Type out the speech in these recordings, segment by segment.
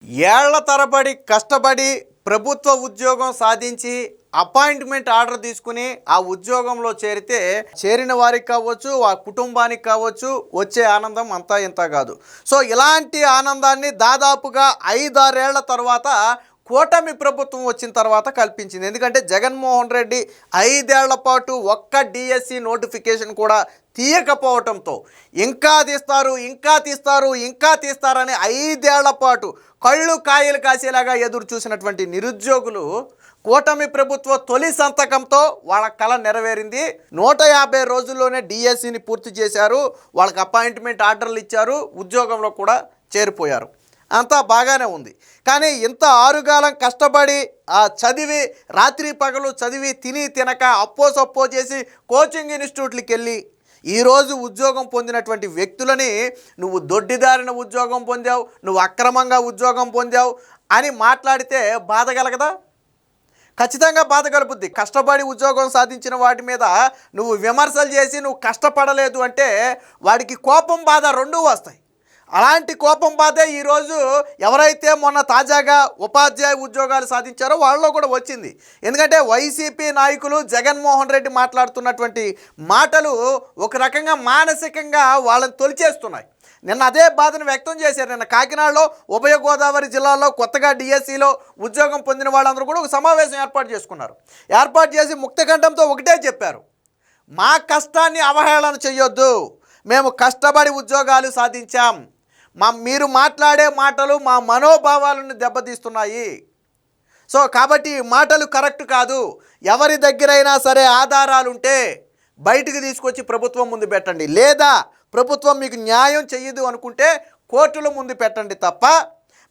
ఏళ్ల తరబడి కష్టపడి ప్రభుత్వ ఉద్యోగం సాధించి అపాయింట్మెంట్ ఆర్డర్ తీసుకుని ఆ ఉద్యోగంలో చేరిన వారికి కావచ్చు, ఆ కుటుంబానికి కావచ్చు, వచ్చే ఆనందం అంతా ఇంత కాదు. సో ఇలాంటి ఆనందాన్ని దాదాపుగా 5-6 ఏళ్ల తర్వాత కూటమి ప్రభుత్వం వచ్చిన తర్వాత కల్పించింది. ఎందుకంటే జగన్మోహన్ రెడ్డి 5 ఏళ్ల పాటు ఒక్క డిఎస్సి నోటిఫికేషన్ కూడా తీయకపోవటంతో ఇంకా తీస్తారని 5 ఏళ్ల పాటు కళ్ళు కాయలు కాసేలాగా ఎదురు చూసినటువంటి నిరుద్యోగులు కూటమి ప్రభుత్వ తొలి సంతకంతో వాళ్ళ కళ నెరవేరింది. 150 రోజుల్లోనే డిఎస్సిని పూర్తి చేశారు. వాళ్ళకి అపాయింట్మెంట్ ఆర్డర్లు ఇచ్చారు. ఉద్యోగంలో కూడా చేరిపోయారు. అంతా బాగానే ఉంది. కానీ ఇంత ఆరుగాలం కష్టపడి చదివి రాత్రి పగలు చదివి తిని తినక అప్పో చేసి కోచింగ్ ఇన్స్టిట్యూట్లకి వెళ్ళి ఈరోజు ఉద్యోగం పొందినటువంటి వ్యక్తులని నువ్వు దొడ్డిదారిన ఉద్యోగం పొందావు, నువ్వు అక్రమంగా ఉద్యోగం పొందావు అని మాట్లాడితే బాధ కలగదా? ఖచ్చితంగా బాధ కలుపుద్ది. కష్టపడి ఉద్యోగం సాధించిన వాటి మీద నువ్వు విమర్శలు చేసి నువ్వు కష్టపడలేదు అంటే వాడికి కోపం బాధ రెండూ వస్తాయి. అలాంటి కోపం బాధే ఈరోజు ఎవరైతే మొన్న తాజాగా ఉపాధ్యాయ ఉద్యోగాలు సాధించారో వాళ్ళలో కూడా వచ్చింది. ఎందుకంటే వైసీపీ నాయకులు జగన్మోహన్ రెడ్డి మాట్లాడుతున్నటువంటి మాటలు ఒక రకంగా మానసికంగా వాళ్ళని తొలిచేస్తున్నాయి. నిన్న అదే బాధను వ్యక్తం చేశారు. నిన్న కాకినాడలో ఉభయ గోదావరి జిల్లాలో కొత్తగా డిఎస్సిలో ఉద్యోగం పొందిన వాళ్ళందరూ కూడా ఒక సమావేశం ఏర్పాటు చేసుకున్నారు. ఏర్పాటు చేసి ముక్తకంఠంతో ఒకటే చెప్పారు, మా కష్టాన్ని అవహేళన చేయొద్దు, మేము కష్టపడి ఉద్యోగాలు సాధించాం, మీరు మాట్లాడే మాటలు మా మనోభావాలను దెబ్బతీస్తున్నాయి. సో కాబట్టి ఈ మాటలు కరెక్ట్ కాదు. ఎవరి దగ్గరైనా సరే ఆధారాలుంటే బయటికి తీసుకొచ్చి ప్రభుత్వం ముందు పెట్టండి, లేదా ప్రభుత్వం మీకు న్యాయం చెయ్యదు అనుకుంటే కోర్టుల ముందు పెట్టండి తప్ప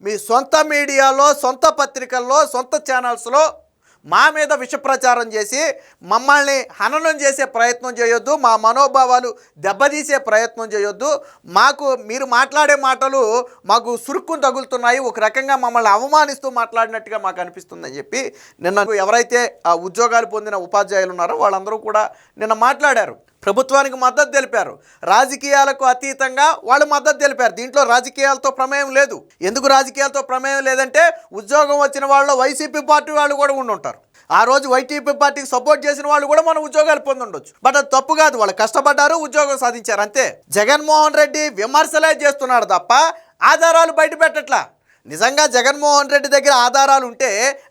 మీ సొంత మీడియాలో, సొంత పత్రికల్లో, సొంత ఛానల్స్లో మా మీద విష ప్రచారం చేసి మమ్మల్ని హననం చేసే ప్రయత్నం చేయొద్దు, మా మనోభావాలు దెబ్బతీసే ప్రయత్నం చేయొద్దు. మీరు మాట్లాడే మాటలు మాకు సురుక్కుని తగులుతున్నాయి, ఒక రకంగా మమ్మల్ని అవమానిస్తూ మాట్లాడినట్టుగా మాకు అనిపిస్తుందని చెప్పి నిన్న ఎవరైతే ఆ ఉద్యోగాలు పొందిన ఉపాధ్యాయులు ఉన్నారో వాళ్ళందరూ కూడా నిన్న మాట్లాడారు. ప్రభుత్వానికి మద్దతు తెలిపారు. రాజకీయాలకు అతీతంగా వాళ్ళు మద్దతు తెలిపారు. దీంట్లో రాజకీయాలతో ప్రమేయం లేదు. ఎందుకు రాజకీయాలతో ప్రమేయం లేదంటే ఉద్యోగం వచ్చిన వాళ్ళు వైసీపీ పార్టీ వాళ్ళు కూడా ఉండుంటారు. ఆ రోజు వైటీపీ పార్టీకి సపోర్ట్ చేసిన వాళ్ళు కూడా మన ఉద్యోగాలు పొంది ఉండొచ్చు. బట్ అది తప్పు కాదు. వాళ్ళు కష్టపడ్డారు, ఉద్యోగం సాధించారు అంతే. జగన్మోహన్ రెడ్డి విమర్శలే చేస్తున్నాడు తప్ప ఆధారాలు బయట పెట్టట్లా. నిజంగా జగన్మోహన్ రెడ్డి దగ్గర ఆధారాలు ఉంటే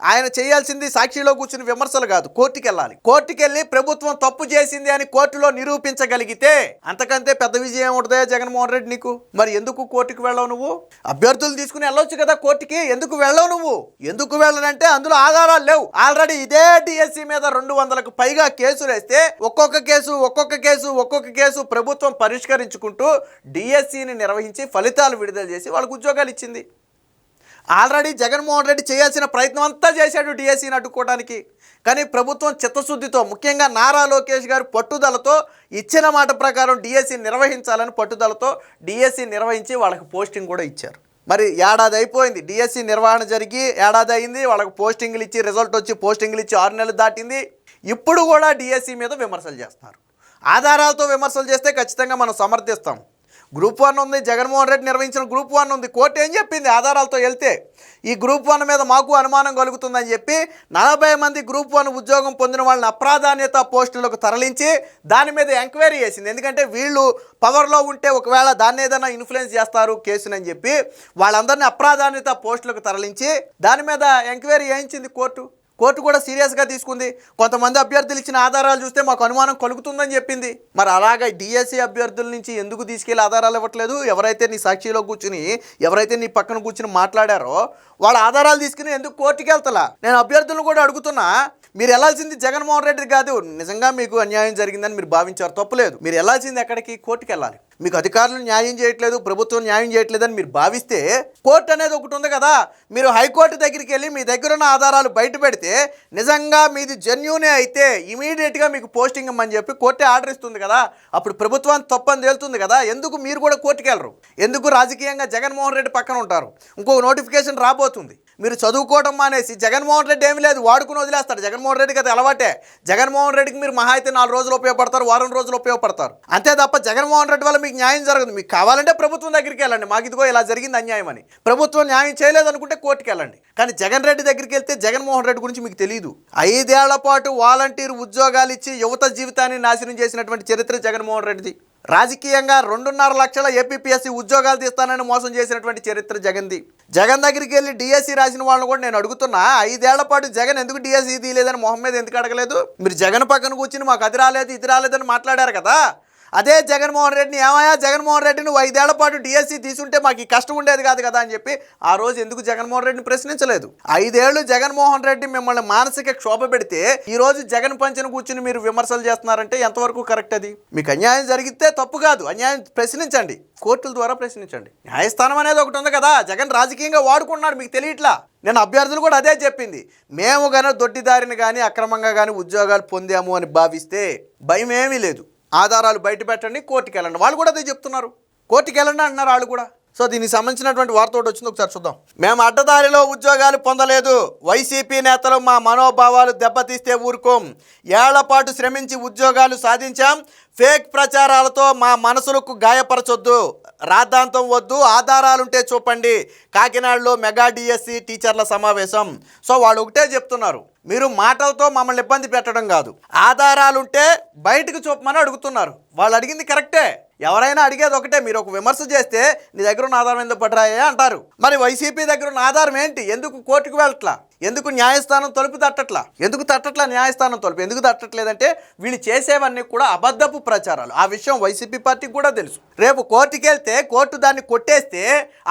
ఆయన చేయాల్సింది సాక్షిలో కూర్చుని విమర్శలు కాదు, కోర్టుకి వెళ్ళాలి. కోర్టుకి వెళ్ళి ప్రభుత్వం తప్పు చేసింది అని కోర్టులో నిరూపించగలిగితే అంతకంతే పెద్ద విజయం ఉంటుందే జగన్మోహన్ రెడ్డి నీకు. మరి ఎందుకు కోర్టుకు వెళ్ళవు నువ్వు? అభ్యర్థులు తీసుకుని వెళ్ళొచ్చు కదా కోర్టుకి, ఎందుకు వెళ్ళవు నువ్వు? ఎందుకు వెళ్ళనంటే అందులో ఆధారాలు లేవు. ఆల్రెడీ ఇదే డిఎస్సి మీద 200కు పైగా కేసులు వేస్తే ఒక్కొక్క కేసు ప్రభుత్వం పరిష్కరించుకుంటూ డిఎస్సిని నిర్వహించి ఫలితాలు విడుదల చేసి వాళ్ళకు ఉద్యోగాలు ఇచ్చింది. ఆల్రెడీ జగన్మోహన్ రెడ్డి చేయాల్సిన ప్రయత్నం అంతా చేశాడు డిఎస్సిని అడ్డుకోవడానికి. కానీ ప్రభుత్వం చిత్తశుద్ధితో, ముఖ్యంగా నారా లోకేష్ గారు పట్టుదలతో, ఇచ్చిన మాట ప్రకారం డిఎస్సి నిర్వహించాలని పట్టుదలతో డిఎస్సి నిర్వహించి వాళ్ళకి పోస్టింగ్ కూడా ఇచ్చారు. మరి ఏడాది అయిపోయింది, డిఎస్సి నిర్వహణ జరిగి ఏడాది అయింది. వాళ్ళకి పోస్టింగ్లు ఇచ్చి రిజల్ట్ వచ్చి పోస్టింగ్లు ఇచ్చి 6 నెలలు దాటింది. ఇప్పుడు కూడా డిఎస్సి మీద విమర్శలు చేస్తున్నారు. ఆధారాలతో విమర్శలు చేస్తే ఖచ్చితంగా మనం సమర్థిస్తాం. గ్రూప్ 1 ఉంది, జగన్మోహన్ రెడ్డి నిర్వహించిన గ్రూప్ 1 ఉంది. కోర్టు ఏం చెప్పింది? ఆధారాలతో వెళ్తే ఈ గ్రూప్ 1 మీద మాకు అనుమానం కలుగుతుందని చెప్పి 40 మంది గ్రూప్ 1 ఉద్యోగం పొందిన వాళ్ళని అప్రాధాన్యత పోస్టులకు తరలించి దాని మీద ఎంక్వైరీ చేసింది. ఎందుకంటే వీళ్ళు పవర్లో ఉంటే ఒకవేళ దాన్ని ఏదైనా ఇన్ఫ్లుయెన్స్ చేస్తారు కేసునని చెప్పి వాళ్ళందరినీ అప్రాధాన్యత పోస్టులకు తరలించి దాని మీద ఎంక్వైరీ చేయించింది కోర్టు కూడా సీరియస్గా తీసుకుంది. కొంతమంది అభ్యర్థులు ఇచ్చిన ఆధారాలు చూస్తే మాకు అనుమానం కలుగుతుందని చెప్పింది. మరి అలాగే డిఎస్సి అభ్యర్థుల నుంచి ఎందుకు తీసుకెళ్ళి ఆధారాలు ఇవ్వట్లేదు? ఎవరైతే నీ సాక్షిలో కూర్చుని, ఎవరైతే నీ పక్కన కూర్చుని మాట్లాడారో వాళ్ళ ఆధారాలు తీసుకుని ఎందుకు కోర్టుకి వెళ్తలా? నేను అభ్యర్థులను కూడా అడుగుతున్నా, మీరు వెళ్ళాల్సింది జగన్మోహన్ రెడ్డి కాదు. నిజంగా మీకు అన్యాయం జరిగిందని మీరు భావించారు, తప్పులేదు. మీరు వెళ్ళాల్సింది ఎక్కడికి? కోర్టుకి వెళ్ళాలి. మీకు అధికారులు న్యాయం చేయట్లేదు, ప్రభుత్వం న్యాయం చేయట్లేదని మీరు భావిస్తే కోర్టు అనేది ఒకటి ఉంది కదా. మీరు హైకోర్టు దగ్గరికి వెళ్ళి మీ దగ్గర ఉన్న ఆధారాలు బయట పెడితే నిజంగా మీది జెన్యూనే అయితే ఇమీడియట్గా మీకు పోస్టింగ్ ఇమ్మని చెప్పి కోర్టే ఆర్డర్ ఇస్తుంది కదా. అప్పుడు ప్రభుత్వానికి తప్పని తేలుతుంది కదా. ఎందుకు మీరు కూడా కోర్టుకి వెళ్ళరు? ఎందుకు రాజకీయంగా జగన్మోహన్ రెడ్డి పక్కన ఉంటారు? ఇంకో నోటిఫికేషన్ రాబోతుంది. మీరు చదువుకోవడం మానేసి జగన్మోహన్ రెడ్డి ఏమీ లేదు వాడుకుని వదిలేస్తాడు. జగన్మోహన్ రెడ్డికి అది అలవాటే. జగన్మోహన్ రెడ్డికి మీరు మహా అయితే 4 రోజులు ఉపయోగపడతారు, వారం రోజులు ఉపయోగపడతారు అంతే తప్ప జగన్మోహన్ రెడ్డి వల్ల మీకు న్యాయం జరగదు. మీకు కావాలంటే ప్రభుత్వం దగ్గరికి వెళ్ళండి, మాకు ఇదిగో ఇలా జరిగింది అన్యాయం అని. ప్రభుత్వం న్యాయం చేయలేదనుకుంటే కోర్టుకి వెళ్ళండి. కానీ జగన్ రెడ్డి దగ్గరికి వెళ్తే జగన్మోహన్ రెడ్డి గురించి మీకు తెలియదు. 5 ఏళ్ల పాటు వాలంటీర్ ఉద్యోగాలు ఇచ్చి యువత జీవితాన్ని నాశనం చేసినటువంటి చరిత్ర జగన్మోహన్ రెడ్డిది. రాజకీయంగా 2.5 లక్షల ఏపీపీఎస్సీ ఉద్యోగాలు తీస్తానని మోసం చేసినటువంటి చరిత్ర జగన్ది. జగన్ దగ్గరికి వెళ్ళి డిఎస్సి రాసిన వాళ్ళని కూడా నేను అడుగుతున్నా, 5 ఏళ్ల పాటు జగన్ ఎందుకు డిఎస్సి తీయలేదని మొహం మీద ఎందుకు అడగలేదు? మీరు జగన్ పక్కన కూర్చుని మాకు అది రాలేదు ఇది రాలేదని మాట్లాడారు కదా. అదే జగన్మోహన్ రెడ్డిని, ఏమయ్యా జగన్మోహన్ రెడ్డి నువ్వు 5 ఏళ్ల పాటు డిఎస్సి తీసుంటే మాకు ఈ కష్టం ఉండేది కాదు కదా అని చెప్పి ఆ రోజు ఎందుకు జగన్మోహన్ రెడ్డిని ప్రశ్నించలేదు? 5 ఏళ్ళు జగన్మోహన్ రెడ్డి మిమ్మల్ని మానసిక క్షోభ పెడితే ఈ రోజు జగన్ పంచన కూర్చుని మీరు విమర్శలు చేస్తున్నారంటే ఎంతవరకు కరెక్ట్? అది మీకు అన్యాయం జరిగితే తప్పు కాదు, అన్యాయం ప్రశ్నించండి, కోర్టుల ద్వారా ప్రశ్నించండి. న్యాయస్థానం అనేది ఒకటి ఉంది కదా. జగన్ రాజకీయంగా వాడుకున్నాడు, మీకు తెలియట్లా. నేను అభ్యర్థులు కూడా అదే చెప్పింది, మేము కానీ దొడ్డిదారిని కానీ అక్రమంగా కానీ ఉద్యోగాలు పొందాము అని భావిస్తే భయం ఏమీ లేదు. ఆధారాలు బయట పెట్టండి, కోర్టుకి వెళ్ళండి. వాళ్ళు కూడా అదే చెప్తున్నారు, కోర్టుకి వెళ్ళండి అంటున్నారు వాళ్ళు కూడా. సో దీనికి సంబంధించినటువంటి వార్త ఒకటి వచ్చింది, ఒకసారి చూద్దాం. మేము అడ్డదారిలో ఉద్యోగాలు పొందలేదు, వైసీపీ నేతలు మా మనోభావాలు దెబ్బతీస్తే ఊరుకోం, ఏళ్ల పాటు శ్రమించి ఉద్యోగాలు సాధించాం, ఫేక్ ప్రచారాలతో మా మనసులకు గాయపరచొద్దు, రాద్ధాంతం వద్దు, ఆధారాలుంటే చూపండి. కాకినాడలో మెగా డిఎస్సి టీచర్ల సమావేశం. సో వాళ్ళు ఒకటే చెప్తున్నారు, మీరు మాటలతో మమ్మల్ని ఇబ్బంది పెట్టడం కాదు, ఆధారాలుంటే బయటకు చూపమని అడుగుతున్నారు. వాళ్ళు అడిగింది కరెక్టే, ఎవరైనా అడిగేది ఒకటే. మీరు ఒక విమర్శ చేస్తే నీ దగ్గర ఉన్న ఆధారం ఎందుకు పడ్డాయే అంటారు. మరి వైసీపీ దగ్గర ఉన్న ఆధారం ఏంటి? ఎందుకు కోర్టుకు వెళ్ళట్లా? ఎందుకు న్యాయస్థానం తలుపు తట్టట్లా? ఎందుకు తట్టట్లా న్యాయస్థానం తలుపు? ఎందుకు తట్టట్లేదంటే వీళ్ళు చేసేవన్నీ కూడా అబద్ధపు ప్రచారాలు. ఆ విషయం వైసీపీ పార్టీకి కూడా తెలుసు. రేపు కోర్టుకి వెళ్తే కోర్టు దాన్ని కొట్టేస్తే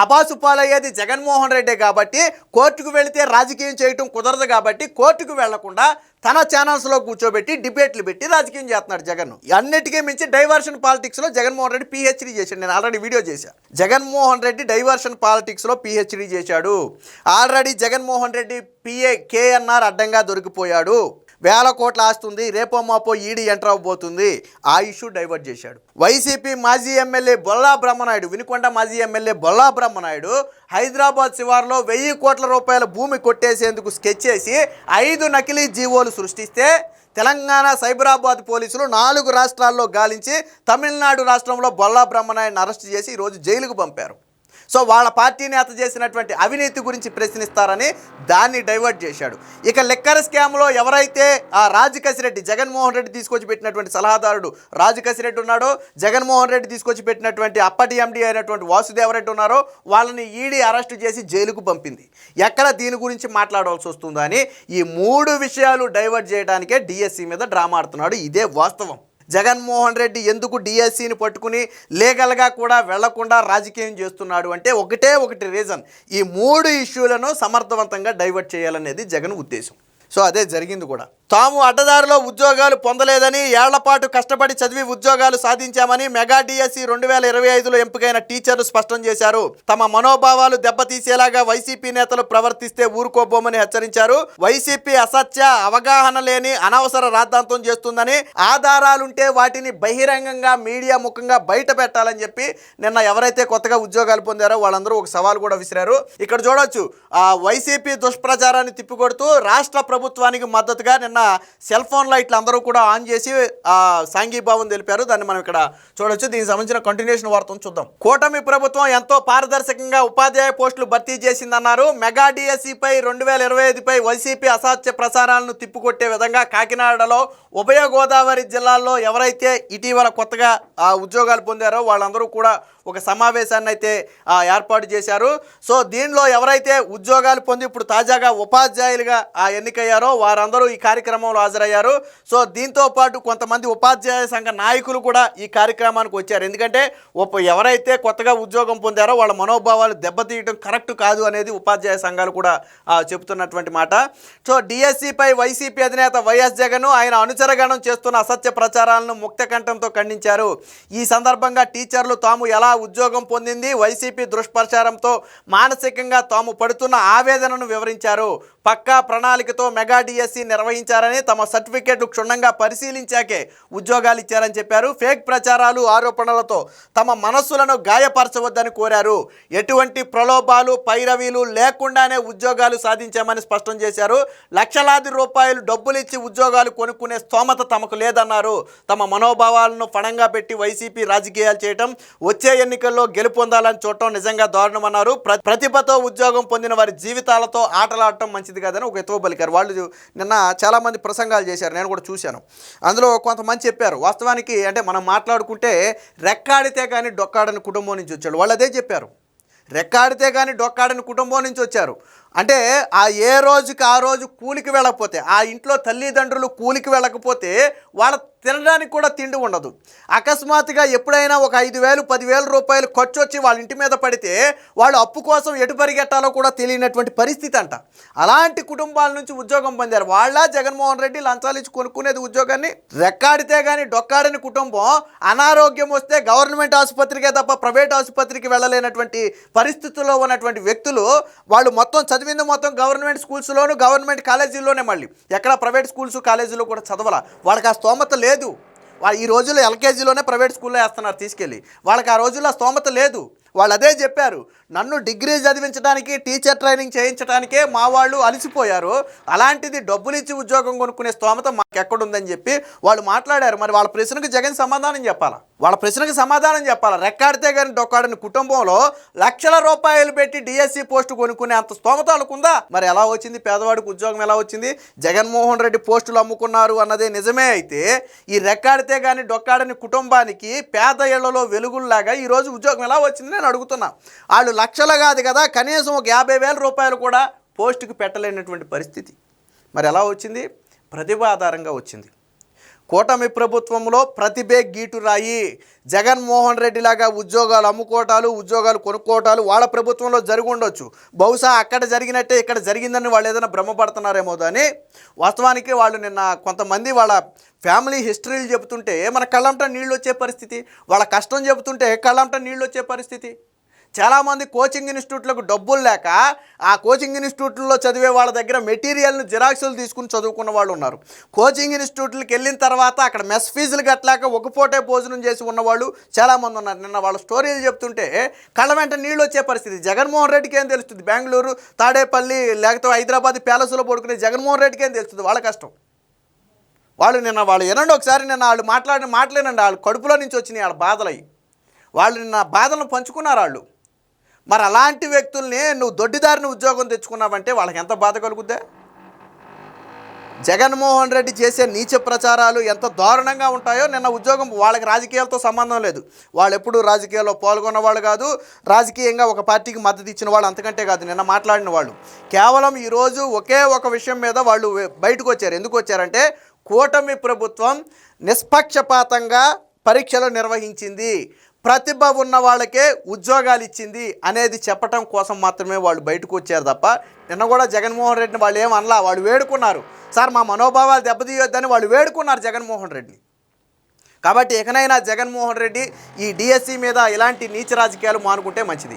అబాసు పాలయ్యేది జగన్మోహన్ రెడ్డే కాబట్టి, కోర్టుకు వెళితే రాజకీయం చేయటం కుదరదు కాబట్టి కోర్టుకు వెళ్లకుండా తన ఛానల్స్లో కూర్చోబెట్టి డిబేట్లు పెట్టి రాజకీయం చేస్తున్నాడు జగన్. అన్నిటికీ మించి డైవర్షన్ పాలిటిక్స్లో జగన్మోహన్ రెడ్డి పిహెచ్డీ చేశాడు. నేను ఆల్రెడీ వీడియో చేశాను. జగన్మోహన్ రెడ్డి డైవర్షన్ పాలిటిక్స్లో పిహెచ్డీ చేశాడు. Already Jaganmohan Reddy PA KNR అడ్డంగా దొరికిపోయాడు. 1000 కోట్ల ఆస్తుంది, రేపో మాపో ఈడీ ఎంటర్ అవ్వబోతుంది, ఆ ఇష్యూ డైవర్ట్ చేశాడు. వైసీపీ మాజీ ఎమ్మెల్యే బొల్లా బ్రహ్మనాయుడు, వినుకొండ మాజీ ఎమ్మెల్యే బొల్లా బ్రహ్మనాయుడు హైదరాబాద్ శివార్లో 1000 కోట్ల రూపాయల భూమి కొట్టేసేందుకు స్కెచ్ చేసి 5 నకిలీ జీవోలు సృష్టిస్తే తెలంగాణ సైబరాబాద్ పోలీసులు 4 రాష్ట్రాల్లో గాలించి తమిళనాడు రాష్ట్రంలో బొల్లా బ్రహ్మనాయుడిని అరెస్ట్ చేసి ఈరోజు జైలుకు పంపారు. సో వాళ్ళ పార్టీ నేత చేసినటువంటి అవినీతి గురించి ప్రశ్నిస్తారని దాన్ని డైవర్ట్ చేశాడు. ఇక లిక్కర్ స్కామ్లో ఎవరైతే ఆ రాజకసిరెడ్డి, జగన్మోహన్ రెడ్డి తీసుకొచ్చి పెట్టినటువంటి సలహాదారుడు రాజకసిరెడ్డి ఉన్నాడో, జగన్మోహన్ రెడ్డి తీసుకొచ్చి పెట్టినటువంటి అప్పటి ఎండి అయినటువంటి వాసుదేవరెడ్డి ఉన్నారో, వాళ్ళని ఈడీ అరెస్ట్ చేసి జైలుకు పంపింది. ఎక్కడ దీని గురించి మాట్లాడాల్సి వస్తుందో అని ఈ 3 విషయాలు డైవర్ట్ చేయడానికే డిఎస్సి మీద డ్రామా ఆడుతున్నాడు. ఇదే వాస్తవం. జగన్మోహన్ రెడ్డి ఎందుకు డిఎస్సిని పట్టుకుని లీగల్గా కూడా వెళ్లకుండా రాజకీయం చేస్తున్నాడు అంటే ఒకటి రీజన్, ఈ 3 ఇష్యూలను సమర్థవంతంగా డైవర్ట్ చేయాలనేది జగన్ ఉద్దేశం. సో అదే జరిగింది కూడా. తాము అడ్డదారిలో ఉద్యోగాలు పొందలేదని, ఏళ్లపాటు కష్టపడి చదివి ఉద్యోగాలు సాధించామని మెగా డిఎస్సి 2025లో ఎంపికైన టీచర్లు స్పష్టం చేశారు. తమ మనోభావాలు దెబ్బతీసేలాగా వైసీపీ నేతలు ప్రవర్తిస్తే ఊరుకోబోమని హెచ్చరించారు. వైసీపీ అసత్య, అవగాహన లేని అనవసర రాద్ధాంతం చేస్తుందని, ఆధారాలుంటే వాటిని బహిరంగంగా మీడియా ముఖంగా బయట పెట్టాలని చెప్పి నిన్న ఎవరైతే కొత్తగా ఉద్యోగాలు పొందారో వాళ్ళందరూ ఒక సవాల్ కూడా విసిరారు. ఇక్కడ చూడొచ్చు, వైసీపీ దుష్ప్రచారాన్ని తిప్పికొడుతూ రాష్ట్ర ప్రభుత్వానికి మద్దతుగా నిన్న సెల్ ఫోన్ లైట్లు అందరూ కూడా ఆన్ చేసి సాంఘీభావం తెలిపారు. దాన్ని మనం ఇక్కడ చూడొచ్చు. దీనికి సంబంధించిన కంటిన్యూషన్ వార్తను చూద్దాం. కూటమి ప్రభుత్వం ఎంతో పారదర్శకంగా ఉపాధ్యాయ పోస్టులు భర్తీ చేసిందన్నారు. మెగా డిఎస్సిపై 2025పై వైసీపీ అసత్య ప్రసారాలను తిప్పికొట్టే విధంగా కాకినాడలో, ఉభయ గోదావరి జిల్లాల్లో ఎవరైతే ఇటీవల కొత్తగా ఉద్యోగాలు పొందారో వాళ్ళందరూ కూడా ఒక సమావేశాన్ని అయితే ఏర్పాటు చేశారు. సో దీనిలో ఎవరైతే ఉద్యోగాలు పొంది ఇప్పుడు తాజాగా ఉపాధ్యాయులుగా ఎన్నికయ్యారో వారందరూ ఈ కార్యక్రమంలో హాజరయ్యారు. సో దీంతో పాటు కొంతమంది ఉపాధ్యాయ సంఘ నాయకులు కూడా ఈ కార్యక్రమానికి వచ్చారు. ఎందుకంటే ఎవరైతే కొత్తగా ఉద్యోగం పొందారో వాళ్ళ మనోభావాలు దెబ్బతీయడం కరెక్ట్ కాదు అనేది ఉపాధ్యాయ సంఘాలు కూడా చెబుతున్నటువంటి మాట. సో డిఎస్సిపై వైసీపీ అధినేత వైఎస్ జగన్ ఆయన అనుచరగణం చేస్తున్న అసత్య ప్రచారాలను ముక్త కంఠంతో ఖండించారు. ఈ సందర్భంగా టీచర్లు తాము ఎలా ఉద్యోగం పొందింది. వైసీపీ దుష్ప్రచారంతో మానసికంగా తాము పడుతున్న ఆవేదనను వివరించారు. పక్కా ప్రణాళికతో మెగా డిఎస్సి నిర్వహించారని, తమ సర్టిఫికేట్లు క్షుణ్ణంగా పరిశీలించాకే ఉద్యోగాలు ఇచ్చారని చెప్పారు. ఫేక్ ప్రచారాలు, ఆరోపణలతో తమ మనస్సులను గాయపరచవద్దని కోరారు. ఎటువంటి ప్రలోభాలు, పైరవీలు లేకుండానే ఉద్యోగాలు సాధించామని స్పష్టం చేశారు. లక్షలాది రూపాయలు డబ్బులు ఇచ్చి ఉద్యోగాలు కొనుక్కునే స్తోమత తమకు లేదన్నారు. తమ మనోభావాలను పణంగా పెట్టి వైసీపీ రాజకీయాలు చేయటం, వచ్చే ఎన్నికల్లో గెలుపొందాలని చూడటం నిజంగా దారుణమన్నారు. ప్రతిభతో ఉద్యోగం పొందిన వారి జీవితాలతో ఆటలాడటం మంచిది కాదని ఒక ఎత్తువ పలికారు. వాళ్ళు నిన్న చాలామంది ప్రసంగాలు చేశారు, నేను కూడా చూశాను. అందులో కొంతమంది చెప్పారు, వాస్తవానికి అంటే మనం మాట్లాడుకుంటే రెక్కాడితే కానీ డొక్కాడని కుటుంబం నుంచి వచ్చాడు. వాళ్ళు అదే చెప్పారు, రెక్కాడితే కానీ డొక్కాడని కుటుంబం నుంచి వచ్చారు. అంటే ఏ రోజుకి ఆ రోజు కూలికి వెళ్ళకపోతే, ఆ ఇంట్లో తల్లిదండ్రులు కూలికి వెళ్ళకపోతే వాళ్ళ తినడానికి కూడా తిండి ఉండదు. అకస్మాత్తుగా ఎప్పుడైనా ఒక 5,000 10,000 రూపాయలు ఖర్చు వచ్చి వాళ్ళ ఇంటి మీద పడితే వాళ్ళు అప్పు కోసం ఎటు పరిగెట్టాలో కూడా తెలియనటువంటి పరిస్థితి అంట. అలాంటి కుటుంబాల నుంచి ఉద్యోగం పొందారు. వాళ్ళ జగన్మోహన్ రెడ్డి లంచాలు ఇచ్చి కొనుక్కునేది ఉద్యోగాన్ని. రెక్కాడితే కానీ డొక్కాడని కుటుంబం అనారోగ్యం వస్తే గవర్నమెంట్ ఆసుపత్రికే తప్ప ప్రైవేట్ ఆసుపత్రికి వెళ్ళలేనటువంటి పరిస్థితుల్లో ఉన్నటువంటి వ్యక్తులు, వాళ్ళు మొత్తం చదివింది మొత్తం గవర్నమెంట్ స్కూల్స్లోను, గవర్నమెంట్ కాలేజీల్లోనే, మళ్ళీ ఎక్కడ ప్రైవేట్ స్కూల్స్ కాలేజీలో కూడా చదవాల. వాళ్ళకి ఆ స్తోమత లేదు. ఈ రోజుల్లో ఎల్కేజీలోనే ప్రైవేట్ స్కూల్లో వేస్తున్నారు తీసుకెళ్ళి. వాళ్ళకి ఆ రోజుల్లో స్తోమత లేదు. వాళ్ళు అదే చెప్పారు, నన్ను డిగ్రీ చదివించడానికి, టీచర్ ట్రైనింగ్ చేయించడానికే మా వాళ్ళు అలసిపోయారు. అలాంటిది డబ్బులు ఇచ్చి ఉద్యోగం కొనుక్కునే స్తోమత మాకు ఎక్కడుందని చెప్పి వాళ్ళు మాట్లాడారు. మరి వాళ్ళ ప్రశ్నకు జగన్ సమాధానం చెప్పాలా, వాళ్ళ ప్రశ్నకు సమాధానం చెప్పాలా. రెక్కాడితే కానీ డొక్కాడని కుటుంబంలో లక్షల రూపాయలు పెట్టి డిఎస్సి పోస్టు కొనుక్కునే అంత స్తోమత వాళ్ళకుందా? మరి ఎలా వచ్చింది పేదవాడికి ఉద్యోగం, ఎలా వచ్చింది? జగన్మోహన్ రెడ్డి పోస్టులు అమ్ముకున్నారు అన్నదే నిజమే అయితే, ఈ రెక్కాడితే కానీ డొక్కాడని కుటుంబానికి పేద ఇళ్లలో వెలుగుల్లాగా ఈరోజు ఉద్యోగం ఎలా వచ్చింది నేను అడుగుతున్నా. వాళ్ళు లక్షలు కాదు కదా, కనీసం ఒక 50,000 రూపాయలు కూడా పోస్టుకి పెట్టలేనటువంటి పరిస్థితి. మరి ఎలా వచ్చింది? ప్రతిభ ఆధారంగా వచ్చింది. కూటమి ప్రభుత్వంలో ప్రతిభే గీటురాయి. జగన్మోహన్ రెడ్డి లాగా ఉద్యోగాలు అమ్ముకోవటాలు, ఉద్యోగాలు కొనుక్కోవటాలు వాళ్ళ ప్రభుత్వంలో జరిగి ఉండొచ్చు. బహుశా అక్కడ జరిగినట్టే ఇక్కడ జరిగిందని వాళ్ళు ఏదైనా భ్రమపడుతున్నారేమో. కానీ వాస్తవానికి వాళ్ళు నిన్న కొంతమంది వాళ్ళ ఫ్యామిలీ హిస్టరీలు చెబుతుంటే మన కళ్ళంట నీళ్ళు వచ్చే పరిస్థితి, వాళ్ళ కష్టం చెబుతుంటే కళ్ళంట నీళ్ళు వచ్చే పరిస్థితి. చాలామంది కోచింగ్ ఇన్స్టిట్యూట్లకు డబ్బులు లేక ఆ కోచింగ్ ఇన్స్టిట్యూట్లో చదివే వాళ్ళ దగ్గర మెటీరియల్ను జిరాక్సులు తీసుకుని చదువుకున్న వాళ్ళు ఉన్నారు. కోచింగ్ ఇన్స్టిట్యూట్లకు వెళ్ళిన తర్వాత అక్కడ మెస్ ఫీజులు కట్టలేక ఒక పూటే భోజనం చేసి ఉన్నవాళ్ళు చాలామంది ఉన్నారు. నిన్న వాళ్ళ స్టోరీలు చెప్తుంటే కళ్ళ వెంట నీళ్ళు వచ్చే పరిస్థితి. జగన్మోహన్ రెడ్డికి ఏం తెలుస్తుంది? బెంగళూరు, తాడేపల్లి, లేకపోతే హైదరాబాద్ ప్యాలెస్లో పడుకునే జగన్మోహన్ రెడ్డికి ఏం తెలుస్తుంది? వాళ్ళ కష్టం. వాళ్ళు వినండి ఒకసారి, నిన్న వాళ్ళు మాట్లాడిన మాటలేనండి, వాళ్ళు కడుపులో నుంచి వచ్చినాయి వాళ్ళ బాధలయ్యి. వాళ్ళు నిన్న బాధలను పంచుకున్నారు వాళ్ళు. మరి అలాంటి వ్యక్తుల్ని నువ్వు దొడ్డిదారిని ఉద్యోగం తెచ్చుకున్నావంటే వాళ్ళకి ఎంత బాధ కలుగుద్దా? జగన్మోహన్ రెడ్డి చేసే నీచ ప్రచారాలు ఎంత దారుణంగా ఉంటాయో. నిన్న ఉద్యోగం వాళ్ళకి రాజకీయాలతో సంబంధం లేదు, వాళ్ళు ఎప్పుడూ రాజకీయాల్లో పాల్గొన్న వాళ్ళు కాదు, రాజకీయంగా ఒక పార్టీకి మద్దతు ఇచ్చిన వాళ్ళు అంతకంటే కాదు. నిన్న మాట్లాడిన వాళ్ళు కేవలం ఈరోజు ఒకే ఒక విషయం మీద వాళ్ళు బయటకు వచ్చారు. ఎందుకు వచ్చారంటే, కూటమి ప్రభుత్వం నిష్పక్షపాతంగా పరీక్షలు నిర్వహించింది, ప్రతిభ ఉన్న వాళ్ళకే ఉద్యోగాలు ఇచ్చింది అనేది చెప్పటం కోసం మాత్రమే వాళ్ళు బయటకు వచ్చారు తప్ప, నిన్న కూడా జగన్మోహన్ రెడ్డిని వాళ్ళు ఏమనలా. వాళ్ళు వేడుకున్నారు, సార్ మా మనోభావాలు దెబ్బతీయొద్దని వాళ్ళు వేడుకున్నారు జగన్మోహన్ రెడ్డిని. కాబట్టి ఇకనైనా జగన్మోహన్ రెడ్డి ఈ డిఎస్సి మీద ఇలాంటి నీచ రాజకీయాలు మానుకుంటే మంచిది.